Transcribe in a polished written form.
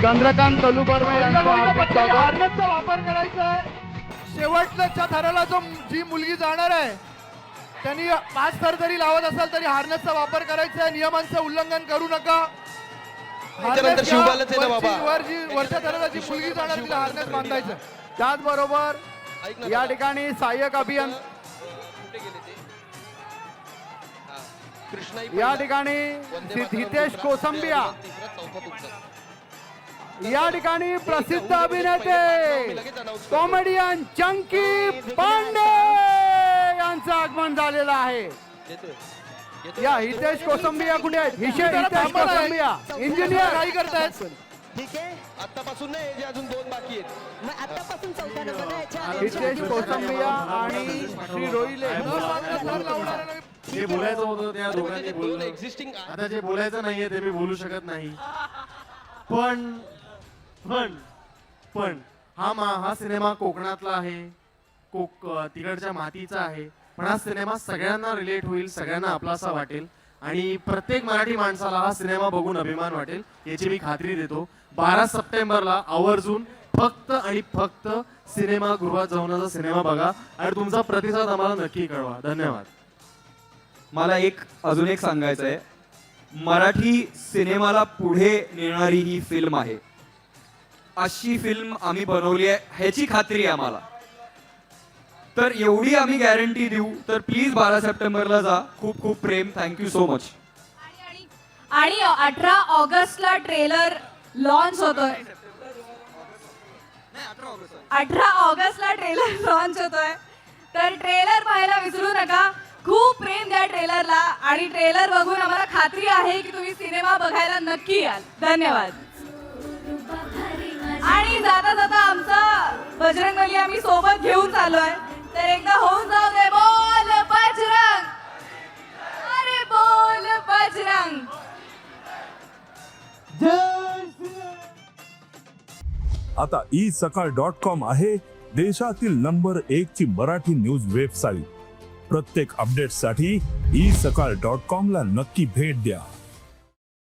चंद्रकांत तलुबर्वे यांचा हार्नेसचा वापर करायचा आहे. शेवटच्या थराला जी मुलगी जाणार आहे त्यांनी 5 थर जरी लावत असाल तरी हार्नेसचा वापर करायचा आहे. नियमांचं उल्लंघन करू नका. त्याच्यानंतर शिवबालाच आहे ना बाबा. वरच्या थराला जी मुलगी जाणार तिला हार्नेस बांधायचं. त्याचबरोबर ऐक ना या दादा. ठिकाणी सहाय्यक अभियन कुठे गेले ते? हा. कृष्णाई या पहिला. ठिकाणी वंदे मातरम हितेश दुसरा, कोसंबिया तिसरा, चौथा तुमचा. या ठिकाणी प्रसिद्ध अभिनेते कॉमेडियन चंकी पांडे यांचं आगमन झालेलं आहे. येतोय. येतोय. या हितेश कोसंबिया कुठे आहेत? हितेश थांबा ना. कोसंबिया इंजिनियर काही करतायत. ठीक आहे. आत्तापासून नाही जे अजून 2 बाकी आहेत. मग आतापासून 14 नंबर आहे. हितेश कोसंबिया आणि श्री रोहिले न मागणं थर लावणारा नाही. जे बोलायचं होतं त्या दोघांनी दोन बोललं. एक्झिस्टिंग आता जे बोलायचं नाहीये ते मी बोलू शकत नाही. पण पण पण हा सिनेमा कोकणातला आहे. तिकडच्या मातीचा आहे. पण हा सिनेमा सगळ्यांना रिलेट होईल, सगळ्यांना आपलासा वाटेल आणि प्रत्येक मराठी माणसाला हा सिनेमा बघून अभिमान वाटेल याची मी खात्री देतो. 12 सप्टेंबरला आवर्जून फक्त आणि फक्त सिनेमागृहात जाऊन सिनेमा बघा आणि तुमचा प्रतिसाद आम्हाला नक्की कळवा. धन्यवाद. मला अजून एक सांगायचं आहे. मराठी सिनेमाला पुढे नेणारी ही फिल्म आहे. अशी फिल्म आम्ही बनवली आहे ह्याची खात्री आहे आम्हाला. तर एवढी आम्ही गॅरंटी देऊ. तर प्लीज 12 सप्टेंबरला जा. खूप खूप प्रेम. Thank you so much. आणि 18 ऑगस्टला ट्रेलर लॉन्च होतोय. 18 ऑगस्टला ट्रेलर लॉन्च होतोय. तर ट्रेलर पाहायला विसरू नका. खूप प्रेम द्या ट्रेलरला आणि ट्रेलर बघून आम्हाला खात्री आहे की तुम्ही सिनेमा बघायला नक्की याल. धन्यवाद. आणि जाता जाता आमचा बजरंगबली आम्ही सोबत घेऊन चाललोय. तर एकदा होऊन जाऊ दे बोल बजरंग. अरे बोल बजरंग. आता isakal.com आहे देशातील नंबर 1 ची मराठी न्यूज वेबसाईट. प्रत्येक अपडेटसाठी isakal.com ला नक्की भेट द्या.